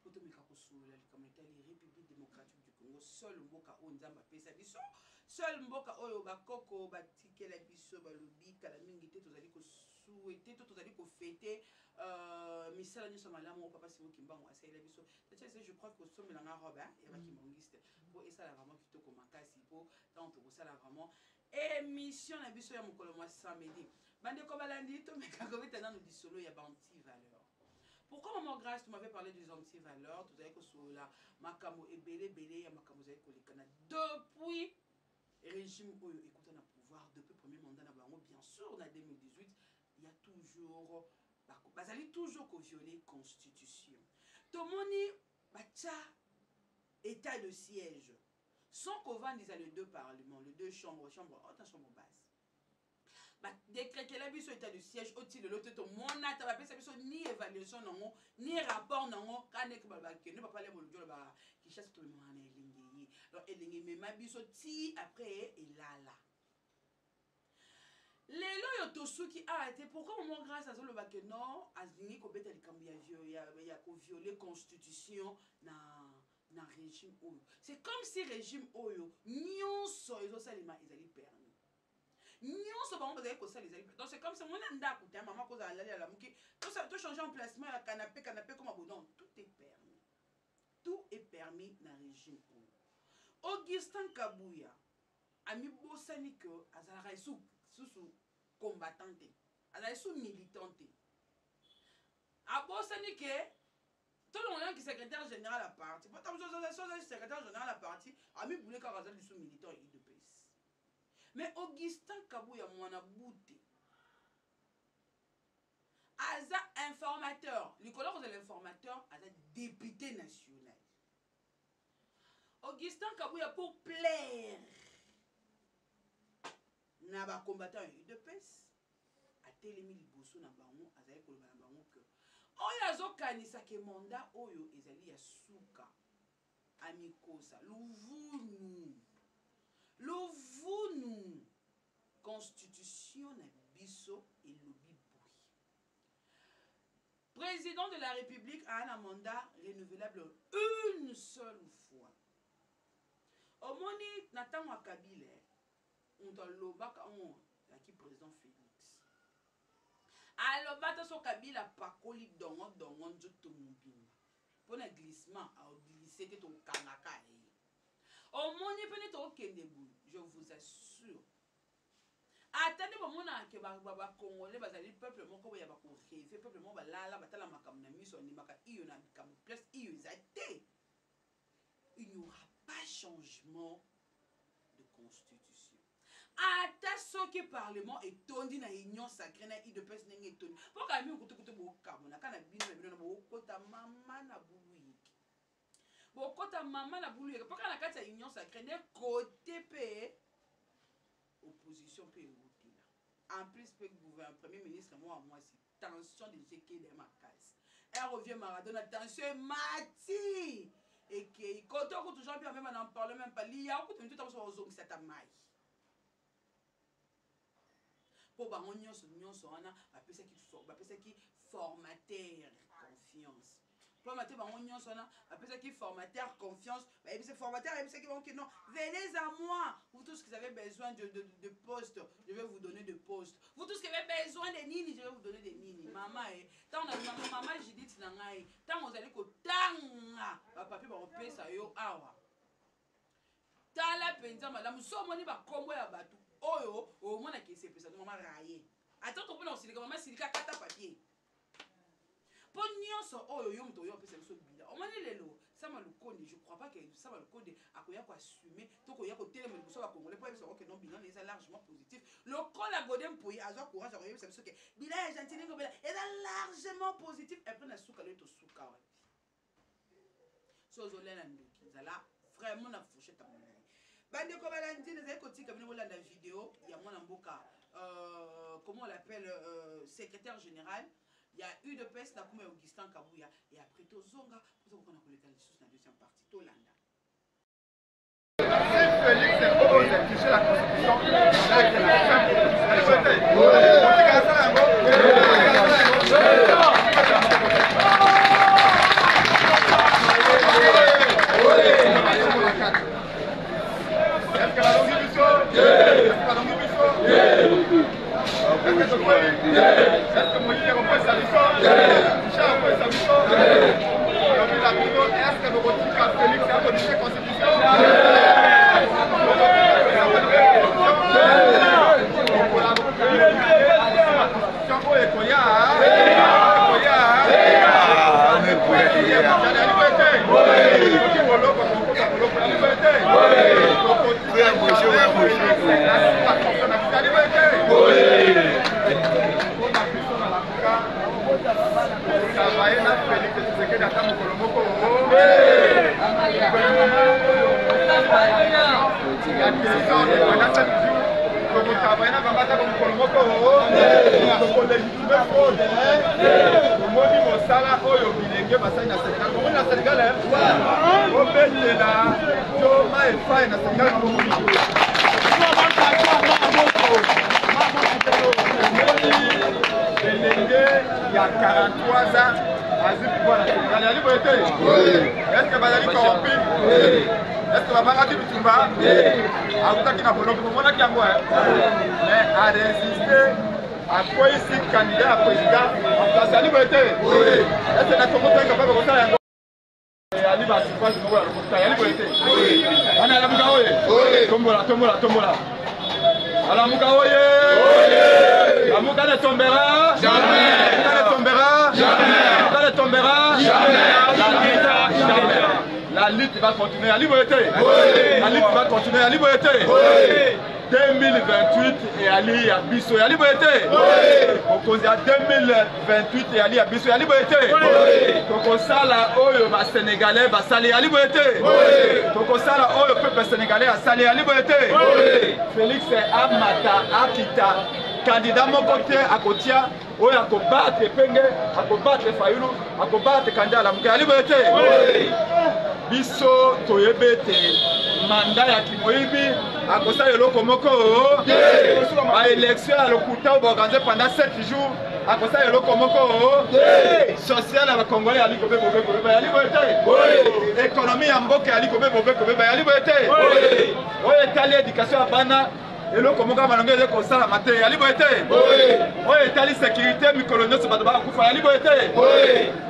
pour te mettre sur la République démocratique du Congo, seul mboka onzamba pesa biso, seul mboka oyo bakoko batikela biso balobi kala mingi te tozali ko souhaiter to tozali ko fêter misala nyoso malamu papa Simon Kimbangu asela biso. Je crois que somme na robe ya bakimbangiste pour esa la vraiment kitoko makasi pour tant pour ça la vraiment émission na biso ya mokolo mwa samedi. Bande ko balandi to meka ko betana no disolo ya anti-valeur. Pourquoi maman Grâce tu m'avais parlé des anti-valeurs, tu savais que sur la makamo et belé ya makamo zay ko likana depuis régime oyo écoute na pouvoir depuis premier mandat na bango bien sûr na 2018 il y a toujours bazali toujours ko violer constitution. Tomoni bacha état de siège sans qu'on vende les deux parlements, les deux chambres haute, chambre basse. Décréter la biso état de siège au titre de l'autre to mona ta ba pesa ni évaluation non ni rapport non kanek ba ke ne pas les boljo ba ki chasse to mona elingi donc elingi mais ma biso ti après et là lelo yo to suki a été pourquoi mon grâce à le ba que non azingi ko beta likambu ya ko violer constitution na régime oyo c'est comme si régime oyo nyonso ezo salima ezali permis. Donc c'est comme si on a un maman cause à la mouki tout changer en placement à canapé comme un non tout est permis dans le régime. Augustin Kabouya ami bossani que azara sous combattante azara sous militante a bossani que tout le monde qui secrétaire général à la parti pas tant secrétaire général à la parti ami boulé car azara sous militant et de pays. Mais Augustin Kabouya mwana bouté aza informateur Nicolas Rosel informateur aza député national Augustin Kabouya pour plaire na ba combattant de pes a telemi liboso na bango azali koloba na bango que oyo azokanisa ke mandat oyo ezali ya suka amikosa Louvunu constitution na biso et lobby boui. Président de la République a un mandat renouvelable une seule fois. Au moni Nathan Kabila on a lobaka on qui président Félix. Alors bata so Kabila pakoli dongo nzoto mobimba. Pour un glissement à glisser te ton kanaka. Au moni peut-être au Kendebou, je vous assure. Attendez mon que baba congolais bazali peuple mon ko ya ba ko rêver peuple mon ba la batala makam na miso ni maka iyo na kam plus iyo zate. Il n'y aura pas changement de constitution. Ata so que parlement est tondi na union sacrée na i de pes nenge tondi. Pourquoi mi ko to bo kamona kana bino na bo kota mama na bulu. Bokota maman na boulu pour quand la carte à union sacrée des côté p opposition p en plus le gouvernement premier ministre moi si tension de jeter de ma case elle revient Maradona tension mati et que quand on toujours bien même en parle même pas il y a tout temps sur zone cette maille pour ba union so ana appeler ça qui formateur confiance. Pour mater on sona après qui formateur confiance et c'est formateur et c'est qui vont que non venez à moi vous tous qui avez besoin de postes je vais vous donner de postes vous tous qui avez besoin de nini je vais vous donner des nini maman tant maman Judith na ngai tant vous allez ko tanga papi ba opesa yo awa tala penza madame so moni ba kombo ya batu oyo au moins na ki se pesa maman railler attends qu'on peut non silika maman silika kata papier. Pour nyonso oyo yo mto yo pesa biso bila o mani lelo sama lukonde je crois pas que sama lukonde akoya ko assumer to ko ya ko télé mais biso ba congolais pour biso que non bilan est largement positif le col à godem pour azo courage à biso que bilan est gentil ngo bilan est largement positif et après na suka le to suka wa so zolela ndoki zala vraiment na fourchette à mon bande ko balandi na zeko tika bino bolanda vidéo ya mwana mboka comment on l'appelle secrétaire général. Il y a eu de peste là comme Augustin Kabouya et après tout zonga pour qu'on a collé les choses dans la deuxième partie Tolanda. Félix est pour toucher la constitution. Il y a 43 ans, est-ce que Bazali corrompu? Est-ce que Baba Gati Bitumba? Aoutaki na Boloko, Momona Kiambo, mais a résisté à quoi ici candidat à président en place à liberté? Est-ce que la Communauté est capable de faire un Ali va se faire de nouveau à la liberté? On a la Mougaoye, tombola. Alors Mougaoye, la Mouga ne tombera jamais. La lutte va continuer à liberté. La lutte va continuer à liberté. 2028 et Ali à Bissou et à liberté. Opposé à 2028 et Ali à Bissou et à liberté. Toko sala oyo ba sénégalais ba salé à liberté. Toko sala oyo peuple sénégalais a salé à liberté. Félix Amata Akita candidat mon côté à Kotia. Oui, à combattre Penge, à combattre Fayoulou, à combattre candidat à la Mouka liberté. Biso Toyebete, mandat ya Kimoyibi, à Kosa Yolo Komoko, à élection à l'Okuta organisé pendant 7 jours, à Kosa Yolo Komoko, social à la Congolais à l'Ikobe Bobe à liberté. Économie en Boke à l'Ikobe Bobe à liberté. Oui, Italie éducation à Bana. Et là, comment on a comme ça la matin, la liberté. Oui, Italie sécurité, mi-coloniaux, c'est pas de la liberté.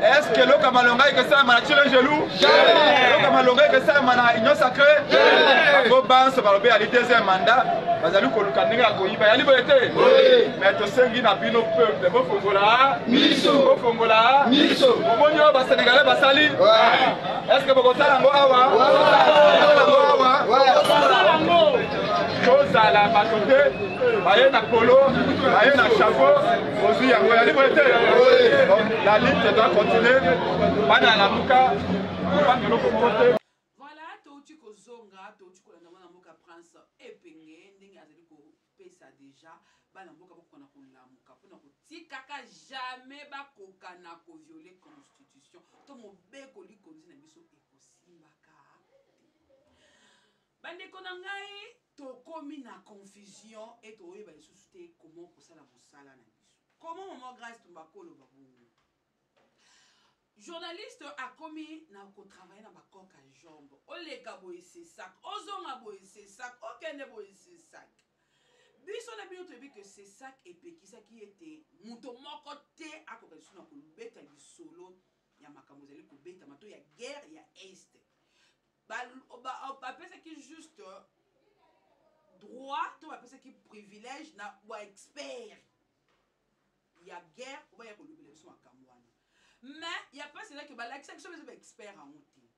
Est-ce que le Camalonga est que ça m'a tiré le gelou? Jamais. Le Camalonga est que ça m'a union sacrée? Jamais. Vos banques se parlent à le deuxième mandat. Vous allez vous le à Koyiba, la liberté. Mais tu sais qu'il y a un peuple, vos Fongola, vos Fongola, vos Monio, vos Sénégalais, vos Sali. Est-ce que vous avez un Awa? Chose à la batoté, baye na polo, baye na chapeau, aujourd'hui il y a la liberté. La lutte doit continuer. Bana la muka, voilà, tu kozonga, tu kolanda mwana muka prince epenge ndenge azali ko pesa déjà bana muka bakona kolamuka pona kotikaka jamais bakokana ko violer constitution. To mobeko likonzi na biso ekosimbaka. Bandeko na ngai tokomi na confusion et toyeba lisusu te comment kosala mosala na biso. Comment maman Grâce Tumbakolo babungu. Journaliste a commis na ko travailler na bakoka jambe. Oleka boye c'est sac, ozonga boye c'est sac, okende boye c'est sac. Biso na bino toyebi que c'est sac et pekisa qui était muto moko te akoka lisusu na kolubeta lisolo ya makambo zali kobeta mato ya guerre ya est. Apesa qui juste droit, to apesa qui privilège na wa expert. Il y a guerre, on va y avoir le son à Kamwana. Mais il y a pas c'est là que l'accès que sont experts en outil.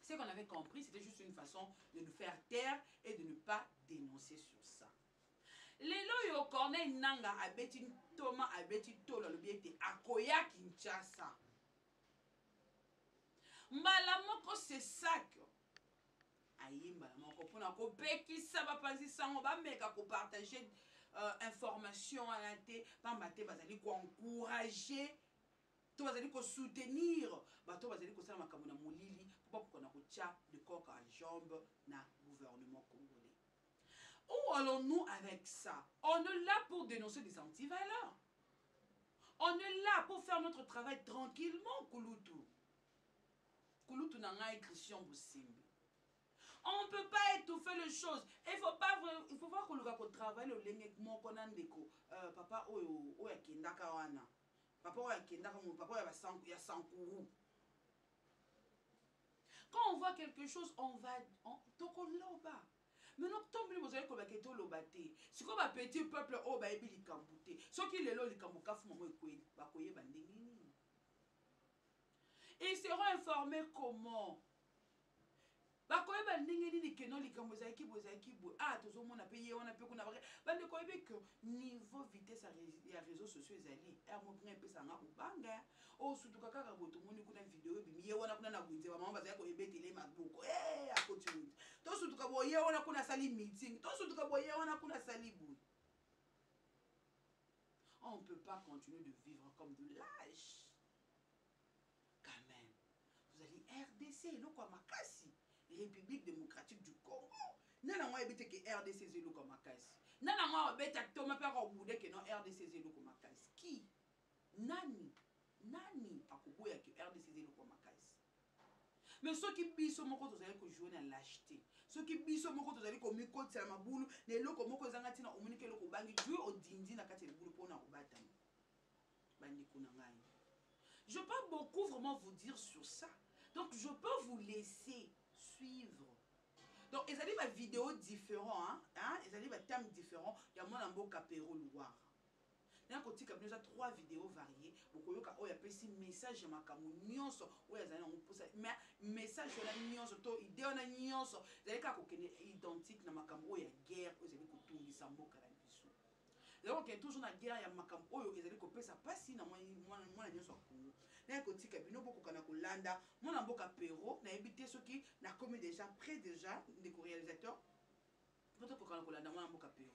Ce qu'on avait compris, c'était juste une façon de nous faire taire et de ne pas dénoncer sur ça. Lelo yo Corneille Nanga abeti Thomas abeti Tolo le biete akoya Kinshasa. Malamoko c'est ça que ayimba moko pona ko pekisa ba panzi sango ba meka ko partager information à la té ba maté bazali ko encourager to bazali ko soutenir ba to bazali ko sala makambo na molili pour pas ko na ko tia de coq à jambe na gouvernement congolais. Où allons-nous avec ça? On est là pour dénoncer des antivaleurs. On est là pour faire notre travail tranquillement, Kouloutou. Kouloutou Nangaï Christian Boussimbi. On ne peut pas étouffer les choses. Il faut voir que le travail, le lenge mon konandeko, papa oya kendaka wana. Papa oya kendaka mon papa ya sankourou. Quand on voit quelque chose, on va toko loba. Mais non, tombe vous avez comme keto lobate. Si comme un petit peuple oh ba ebi likambute. Ce qui les lo likambuka fu momo ekwe ba koye bandengini. Et ils seront informés comment. Bakoye bandengini ni keno likambo zaiki bozaiki bo. Ah tozo mona payer on a pe kuna bare. Bande koye que niveau vitesse à réseaux sociaux ezali. Er mo brin pe sanga ubanga. Oh, surtout quand on a une vidéo, il y a une vidéo, maman va dire qu'on est bête, les MacBook. Eh, à côté. Tout surtout quand on a sali meeting, tout surtout quand on a sali bout. On ne peut pas continuer de vivre comme de lâches. Quand même. Vous allez RDC, l'eau comme Makassi, République démocratique du Congo. Nana moi habite que RDC c'est l'eau comme Makassi. Nana moi habite que Thomas Père au bout que non RDC c'est l'eau comme Makassi. Qui? Nani a koboya que RDC c'est l'eau comme Makassi. Mais ceux qui biso moko to zali ko jouer na lâcheté. Ceux qui biso moko to zali ko mikoti la mabulu, les loko moko zanga tina omunike loko bangi jouer au dindi na kati le boulot pour na obata. Bandi kuna ngai. Je peux pas beaucoup vraiment vous dire sur ça. Donc, je peux vous laisser suivre. Donc, ils allaient ma vidéo différent, ils allaient ma thème différent. Il y a mon ambo capéro Loire. Il y a côté comme déjà 3 vidéos variées. Beaucoup de gens ont appelé si message ma camounion so. Ouais, ils allaient on pose mais message de la nion so to idée on a nion so. Ils allaient kako identique na makambo ya guerre. Ils allaient kotungi sambo kala biso. Donc, il y a toujours la guerre ya makambo. Ils allaient koper ça pas si na moi na nion so Congo. Nakotika bino boko kana kolanda mona mboka pero na ebité soki na commis déjà près déjà des co-réalisateurs boko kana kolanda mona mboka pero.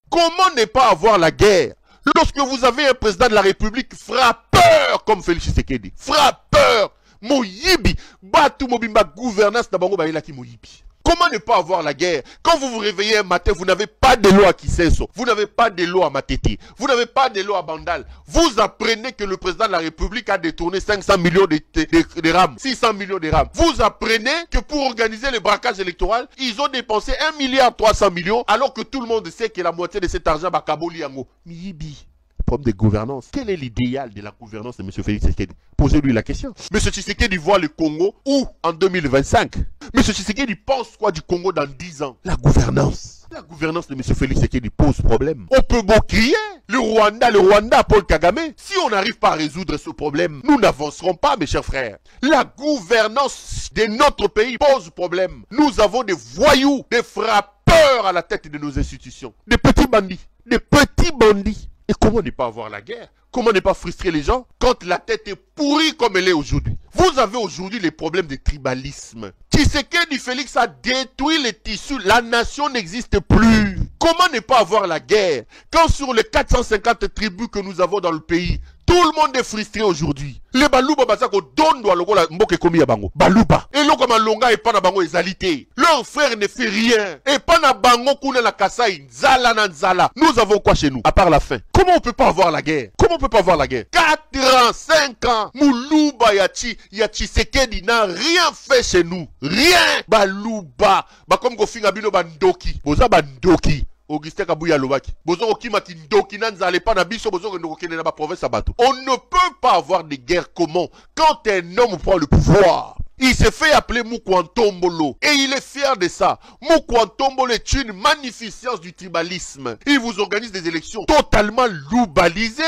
Comment ne pas avoir la guerre lorsque vous avez un président de la République frappeur comme Félix Tshisekedi, frappeur, moyibi, batu mobimba gouvernance na bango bayela ki moyibi. Comment ne pas avoir la guerre? Quand vous vous réveillez un matin, vous n'avez pas de l'eau à Kisenso, vous n'avez pas de l'eau à Matete, vous n'avez pas de l'eau à Bandal. Vous apprenez que le président de la République a détourné 500 millions de rames, 600 millions de rames. Vous apprenez que pour organiser le braquage électoral, ils ont dépensé 1,3 milliard alors que tout le monde sait que la moitié de cet argent va kaboli yango. Miyibi. Problème de gouvernance. Quel est l'idéal de la gouvernance de M. Félix Tshisekedi? Posez-lui la question. M. Tshisekedi voit le Congo où en 2025? M. Tshisekedi pense quoi du Congo dans 10 ans? La gouvernance. La gouvernance de M. Félix Tshisekedi pose problème. On peut beau crier. Le Rwanda, Paul Kagame. Si on n'arrive pas à résoudre ce problème, nous n'avancerons pas, mes chers frères. La gouvernance de notre pays pose problème. Nous avons des voyous, des frappeurs à la tête de nos institutions. Des petits bandits. Des petits bandits. Et comment ne pas avoir la guerre? Comment ne pas frustrer les gens quand la tête est pourrie comme elle est aujourd'hui? Vous avez aujourd'hui les problèmes de tribalisme. Tshisekedi Félix a détruit les tissus. La nation n'existe plus. Comment ne pas avoir la guerre quand sur les 450 tribus que nous avons dans le pays, tout le monde est frustré aujourd'hui? Les Baluba basako dondo lokola mboke komi ya bango. Baluba. Et loko malonga et pana bango ezalité. Leur frère ne fait rien. Et pana bango kuna la kasai nzala na nzala. Nous avons quoi chez nous à part la faim? Comment on peut pas avoir la guerre? Comment on peut pas avoir la guerre? 4 ans, 5 ans. Muluba ya Tshisekedi n'a rien fait chez nous. Rien. Baluba. Ba comme go finga bino bandoki. Boza bandoki. Augustin Kabouya Lobaki. Bozo Okimaki Ndoki Nanzale pas na biso bozo Ndokene na ba province Sabato. On ne peut pas avoir de guerre comment quand un homme prend le pouvoir. Il s'est fait appeler Moukwantombolo et il est fier de ça. Moukwantombolo est une magnificence du tribalisme. Il vous organise des élections totalement loubalisées.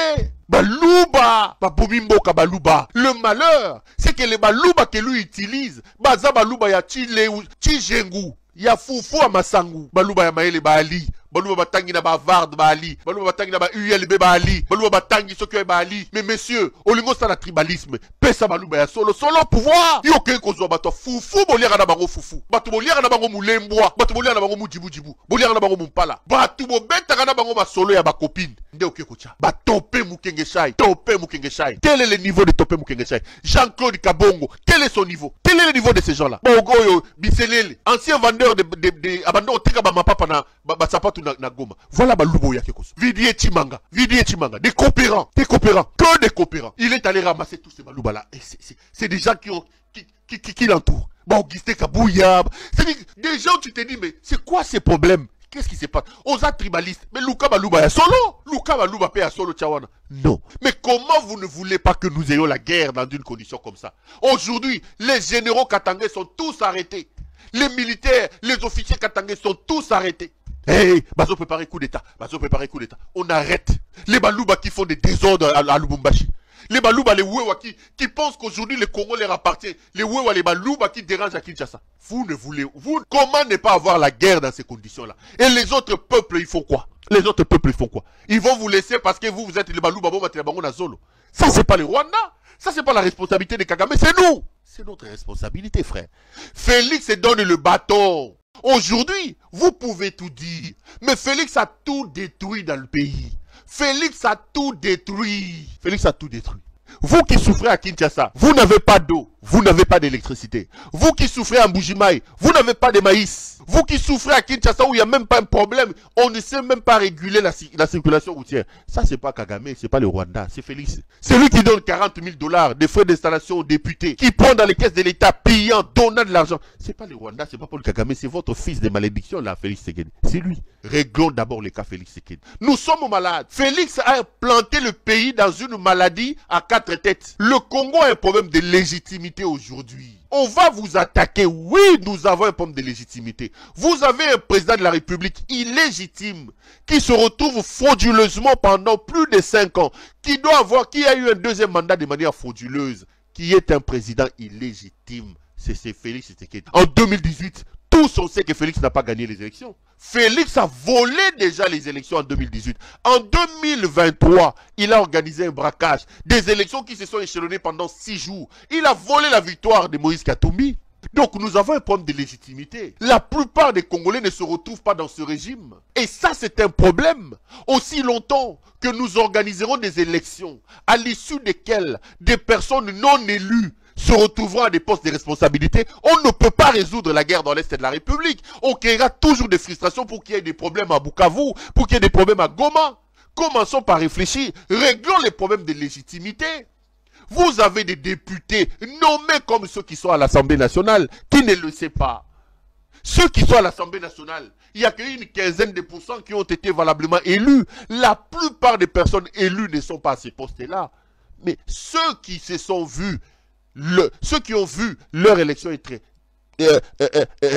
Balouba, Babumimboka Balouba. Le malheur, c'est que les Balouba que lui utilise, Baza Balouba ya Chijengu. Ya Fufu à Masangu, Balouba ya Maele Bali, Balouba Batangi na Bavard Bali, Balouba Batangi na ULB Bali, Balouba Batangi Sokyo Bali. Mais messieurs, Olingo ça la tribalisme, pesa Balouba ya solo pouvoir. Yo ke ko zo bato Fufu boliera na bango Fufu. Bato boliera na bango Mulembwa, bato boliera na bango Mujibu, boliera na bango Mumpala. Bato bo beta na bango ba solo ya ba copine. Nde oke ko cha. Ba topé Mukengeshai, topé Mukengeshai. Quel est le niveau de topé Mukengeshai? Jean-Claude Kabongo, quel est son niveau? Quel est le niveau de ces gens-là? Bogoyo, Biselele, ancien vendeur de abandon tika ba mapapa na ba sapatu na Goma. Voilà Balubo ya kekoso. Vidie Chimanga, des coopérants, que des coopérants. Il est allé ramasser tous ces Baluba là et c'est des gens qui l'entourent. Bon, Augustin Kabouya, c'est des gens tu te dis mais c'est quoi ces problèmes? Qu'est-ce qui se passe? Osa tribaliste, mais Luka Baluba ya solo, Luka Baluba pe ya solo Chawana. Non. Mais comment vous ne voulez pas que nous ayons la guerre dans une condition comme ça? Aujourd'hui, les généraux katangais sont tous arrêtés. Les militaires, les officiers katangais sont tous arrêtés. Hey, Bazo préparer coup d'état. On arrête. Les Balouba qui font des désordres à Lubumbashi. Les Balouba, les Wewa qui pensent qu'aujourd'hui le Congo leur appartient. Les Wewa, les Balouba qui dérangent à Kinshasa. Vous, comment ne pas avoir la guerre dans ces conditions-là? Et les autres peuples, ils font quoi? Ils vont vous laisser parce que vous êtes les Balouba, bon, Bango Nazolo. Ça, c'est pas le Rwanda. Ça, c'est pas la responsabilité de Kagame, c'est nous. C'est notre responsabilité, frère. Félix se donne le bâton. Aujourd'hui, vous pouvez tout dire. Mais Félix a tout détruit dans le pays. Félix a tout détruit. Félix a tout détruit. Vous qui souffrez à Kinshasa, vous n'avez pas d'eau, vous n'avez pas d'électricité. Vous qui souffrez à Mbujimaï, vous n'avez pas de maïs. Vous qui souffrez à Kinshasa où il n'y a même pas un problème, on ne sait même pas réguler la circulation routière. Ça, c'est pas Kagame, c'est pas le Rwanda, c'est Félix. C'est lui qui donne 40 000 $ des frais d'installation aux députés, qui prend dans les caisses de l'État, pillant, donnant de l'argent. C'est pas le Rwanda, c'est pas Paul Kagame, c'est votre fils de malédiction là, Félix Tshisekedi. C'est lui. Réglons d'abord le cas Félix Tshisekedi. Nous sommes malades. Félix a implanté le pays dans une maladie à 4 têtes. Le Congo a un problème de légitimité aujourd'hui. On va vous attaquer. Oui, nous avons un problème de légitimité. Vous avez un président de la République illégitime qui se retrouve frauduleusement pendant plus de 5 ans, qui a eu un deuxième mandat de manière frauduleuse, qui est un président illégitime. C'est Félix Tshisekedi. En 2018, tous on sait que Félix n'a pas gagné les élections. Félix a volé déjà les élections en 2018. En 2023, il a organisé un braquage. Des élections qui se sont échelonnées pendant 6 jours. Il a volé la victoire de Moïse Katumbi. Donc nous avons un problème de légitimité. La plupart des Congolais ne se retrouvent pas dans ce régime. Et ça, c'est un problème. Aussi longtemps que nous organiserons des élections à l'issue desquelles des personnes non élues se retrouveront à des postes de responsabilité, on ne peut pas résoudre la guerre dans l'Est de la République. On créera toujours des frustrations pour qu'il y ait des problèmes à Bukavu, pour qu'il y ait des problèmes à Goma. Commençons par réfléchir. Réglons les problèmes de légitimité. Vous avez des députés nommés comme ceux qui sont à l'Assemblée nationale, qui ne le savent pas. Ceux qui sont à l'Assemblée nationale, il n'y a qu'une quinzaine de pourcents qui ont été valablement élus. La plupart des personnes élues ne sont pas à ces postes-là. Mais ceux qui se sont vus, ceux qui ont vu leur élection être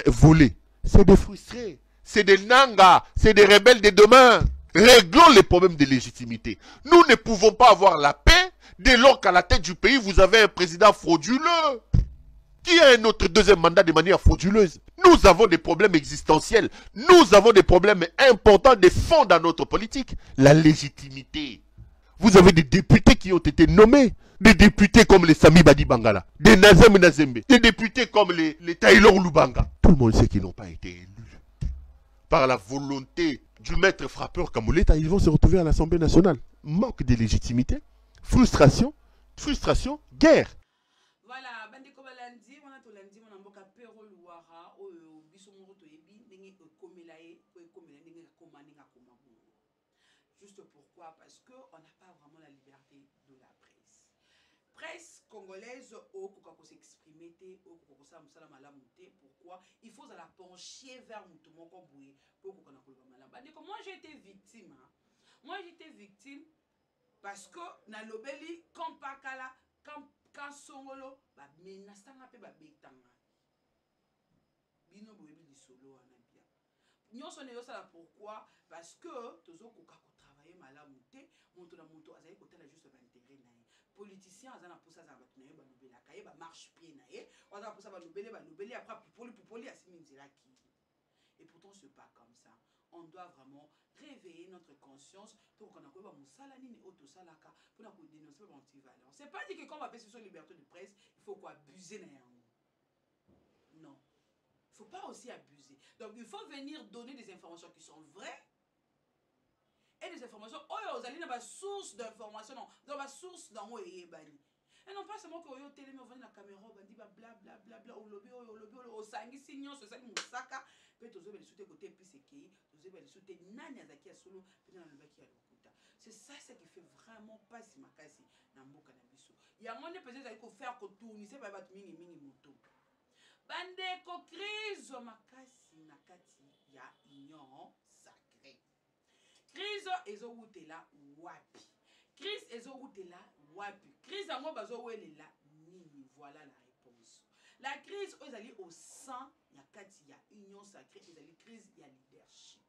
volée, c'est des frustrés, c'est des nangas, c'est des rebelles de demain. Réglons les problèmes de légitimité. Nous ne pouvons pas avoir la paix dès lors qu'à la tête du pays, vous avez un président frauduleux qui a un autre deuxième mandat de manière frauduleuse. Nous avons des problèmes existentiels. Nous avons des problèmes importants de fond dans notre politique. La légitimité. Vous avez des députés qui ont été nommés. Des députés comme les Sami Badi Bangala, des Nazem Nazembe, des députés comme les Taylor Lubanga. Tout le monde sait qu'ils n'ont pas été élus. Par la volonté du maître frappeur Kamoleta, ils vont se retrouver à l'Assemblée nationale. Manque de légitimité, frustration, guerre. Voilà, bande ko balandi, on a to lundi, on a mboka pero luara, o biso moro to yebi, ndenge komela e, komela ndenge komani nga komabu. Juste pourquoi? Parce que on n'a pas vraiment la liberté de la presse. Presse congolaise au kokako s'exprimer au kokako sa musala malamu te. Pourquoi? Il faut la pencher vers mutomoko boué pour kokana kolba malamu. Bande ko moi j'ai été victime. Hein. Moi j'étais victime parce que na lobeli kompakala quand songolo ba menasanga pe ba betanga. Bino boyebi di solo anabia. Nyonso ne yosala pourquoi? Parce que tozo kokako travailler malamu te, monto na monto azali kotala juste ba intérêt na ye. Politicien azana posa za batu na ye ba lobela kaye ba marche pied na ye, azana posa ba lobele après pupoli asimi nzela ki. Et pourtant c'est pas comme ça. On doit vraiment réveiller notre conscience pour qu'on a quoi musala nini auto salaka pour na ko dénoncer anti-valeur. C'est pas dit que quand on va passer sur liberté de presse, il faut quoi abuser na yango. Non. Il faut pas aussi abuser. Donc il faut venir donner des informations qui sont vraies et des informations oh vous allez dans la source d'information dans la source dans moi et bani. Et non pas seulement que vous télé mais la caméra on dit bla bla bla bla au lobby au sangi signon ce sali musaka peut tozo beli souté côté puis c'est qui tozo beli souté nani azaki ya solo puis na lobaki ya lokuta. C'est ça ce qui fait vraiment pas si makasi na mboka na biso. Ya ngone peut-être aller ko faire ko tourner c'est pas batu mingi moto. Bande ko crise makasi na kati ya union sacrée. Crise ezowutela wapi? Crise ezowutela wapi? Crise yango bazowelela nini? Voilà la réponse. La crise ezali au sein ya kati ya union sacrée, ezali crise ya leadership.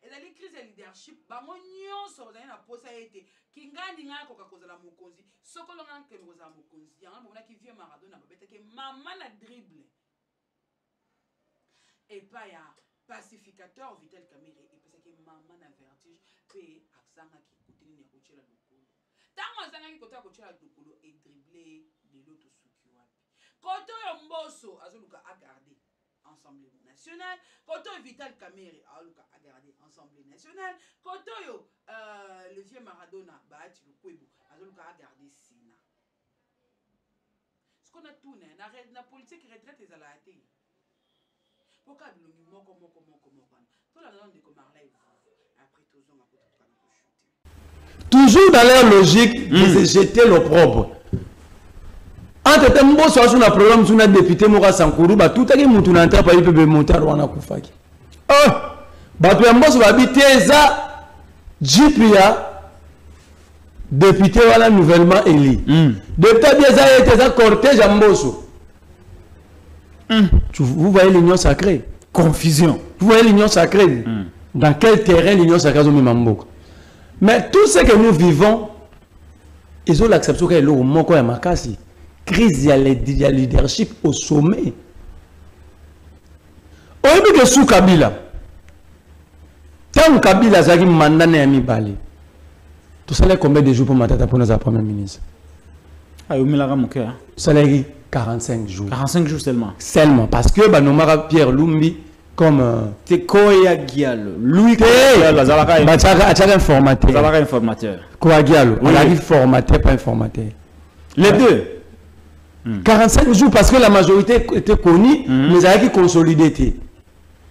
Ezali crise ya leadership, bango nyonso bazali na posa ete kingandi nga koka kozala mokonzi, sokolo nga ke kozala mokonzi. Yanga bomona ki vie Maradona babeta ke mama na dribble. Et pas ya pacificateur Vital Kamerhe et parce que maman na vertige pe aksanga ki kutini ya kochela lokolo Tant que ça côté à côté à Dokolo et dribbler de l'autre souki wapi. Côté Mbosso azoluka a gardé Assemblée nationale. Côté Vital Kamerhe azoluka a gardé Assemblée nationale. Côté le vieux Maradona Bahati Lukwebo azoluka a gardé Sénat. Ce qu'on a tout na politique retraite les alaté. Pourquoi bilongi moko tout la langue de Komarlay après tout ça toujours dans leur logique de se jeter l'opprobre. Entre temps, si on a un problème sur un député Moura Sankourou, tout est monté dans le pays peut monter à Rwanda Koufaki. Batu Mbosso va habiter ça, Jipia, député voilà nouvellement élu. Depuis bien ça été ça cortège à Mbosso. Vous voyez l'union sacrée. Confusion. Vous voyez l'union sacrée. Dans quel terrain l'union sacrée est Mambo. Mais tout ce que nous vivons, ils ont l'acceptation qu'il y a Moko et Makasi. Crise, il y a leadership au sommet. Au début de sous Kabila, tant Kabila a eu mandat à Mibali, tout ça est combien de jours pour Matata pour notre premier ministre? Ah, ça a eu 45 jours. 45 jours seulement. Seulement, parce que Banomara Pierre Lumbi, comme c'est Koya Gialo. Louis Gialo, informateur. Zalaka informateur. Koya Gialo, on a dit formateur, pas informateur. Les deux. 45 jours parce que la majorité était connue, mais ça a été consolidé.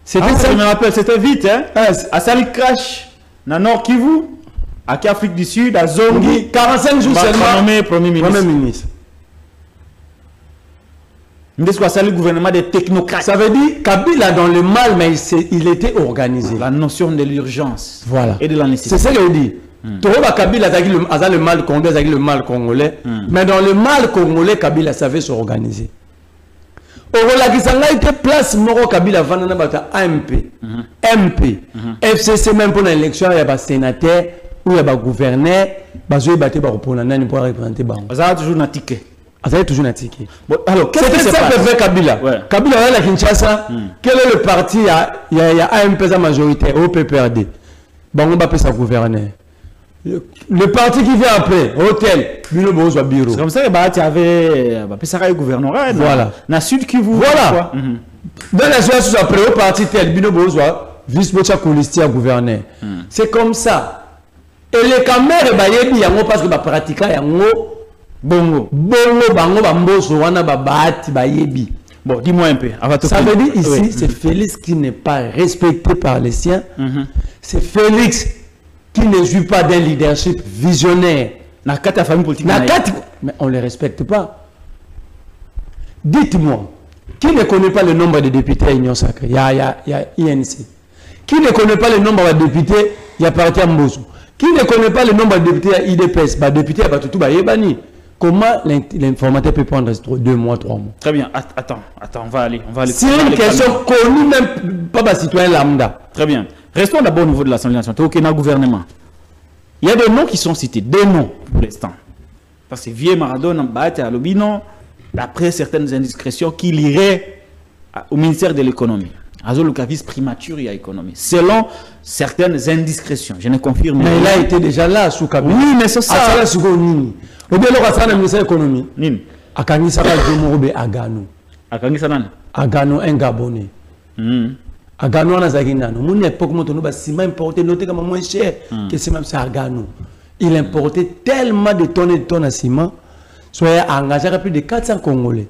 C'était ça, je me rappelle, c'était vite, hein? À Sali Crash, dans Nord Kivu, à Afrique du Sud, à Zongi. 45 jours seulement. Nommé Premier ministre. Le gouvernement des technocrates. Ça veut dire Kabila dans le mal, mais il était organisé. La notion de l'urgence. Voilà. Et de la nécessité. C'est ça que je dis. Kabila a le mal congolais, le mal congolais. Mais dans le mal congolais, Kabila savait s'organiser. Au était place Moro Kabila Vanana Bata AMP, MP, FCC même pour l'élection, il y a des sénateurs, ou il y a des gouverneurs, il y a des représentants pour représenter. Ça a toujours un ticket. Ça a toujours un ticket. Alors, qu'est-ce que c'est ça que fait Kabila? Kabila à la Kinshasa, quel est le parti? Il y a AMP sa majorité, au PPRD. On va sa gouverneur. Le parti qui vient après, hôtel, bureau. C'est comme ça que tu avais le gouvernorat. Voilà. Dans le sud qui vous. Voilà. Dans la situation après, au parti tel, bureau, vice-bocha Koulistia gouverneur. C'est comme ça. Et les caméras, il y a parce que pratiquer, il y a bongo, bango, bamboso, wana babati, bayebi. Bon, dis-moi un peu. Ça veut dire ici, c'est Félix qui n'est pas respecté par les siens. C'est Félix qui ne joue pas d'un leadership visionnaire. La famille politique. Mais on ne les respecte pas. Dites-moi, qui ne connaît pas le nombre de députés à l'Union Sacrée? Il y a INC. Qui ne connaît pas le nombre de députés? Il y a Parti Mbosso. Qui ne connaît pas le nombre de députés à IDPS? Député à Batutu, Yebani. Comment l'informateur peut prendre 2 mois, 3 mois? Très bien. Attends, on va aller. C'est une question connue même pas par citoyen lambda. Très bien. Restons d'abord au niveau de l'Assemblée nationale. Au gouvernement. Il y a des noms qui sont cités. Des noms pour l'instant. Parce que Vieux Maradona, Bahati Alobino, d'après certaines indiscrétions, qu'il irait au ministère de l'économie. Azoluka vice-primature, il y a économie. Selon certaines indiscrétions. Je ne confirme pas. Mais il a été déjà là sous Kabila. Oui, mais c'est ça. Ou bien le ministère de l'économie. Nini. Akangisa Jomorobe Agano. Akangisa nani? Agano un Gabonais. Agano na zaginano. Mon époque montono ba ciment importé noté comme moins cher que c'est même ça Agano. Il importait tellement de tonnes de ciment, soit engagé à plus de 400 Congolais.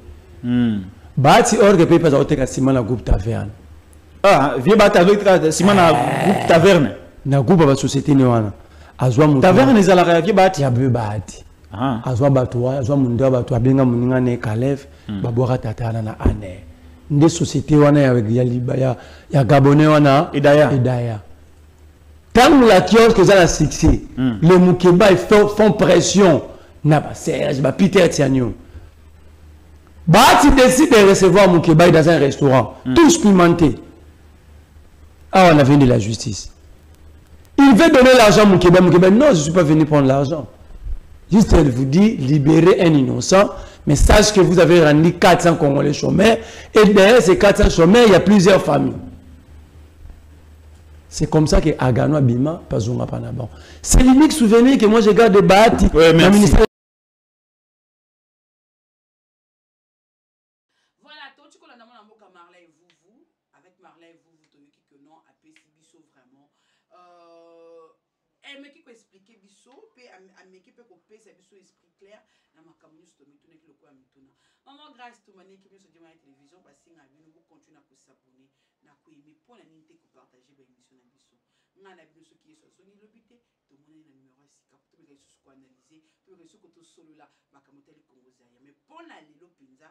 Bahati or que pays pas au ciment na groupe Taverne. Ah, vieux Bahati avec ciment na groupe Taverne. Na groupe ba société néwana. Azwa mutu. Taverne les ala vieux Bahati. Ya vieux Bahati. Azwa batoa, azwa munda batoa benga muninga ne Kalef, babora tatana na ane. Des sociétés wana ya Gabonais wana Idaya. Tant la kiosque que ça a succès, les Moukeba font pression. Na ba Serge, ba Peter Tiagno. Bahati décide de recevoir Moukeba dans un restaurant, tous pimentés. Ah, on a venu de la justice. Il veut donner l'argent à Moukeba. Moukeba, non, je ne suis pas venu prendre l'argent. Juste, elle vous dit, libérez un innocent, mais sache que vous avez rendu 400 Congolais chômeurs, et derrière ces 400 chômeurs, il y a plusieurs familles. C'est comme ça que Agano Abima, Pazunga Panabon. C'est l'unique souvenir que moi je garde de Bahati. Ouais, merci. Voilà, toi tu connais mon amour Marla et vous, avec Marla et vous, tu qui que non, après si biso vraiment. Elle me qui peut expliquer biso, puis elle me qui peut couper sa biso esprit clair, na ma camus to me tourner qui le quoi me tourner. Maman grâce to mané qui me se dit à la télévision parce que nous continuer à s'abonner, na ko aimer pour la ninte ko partager ba émission na biso. Nga na biso qui est sur son lobité, to mon na numéro 6 to me ko analyser, to me ko to solo là, ma kamotel Congo Zaire. Mais pour la lelo pinza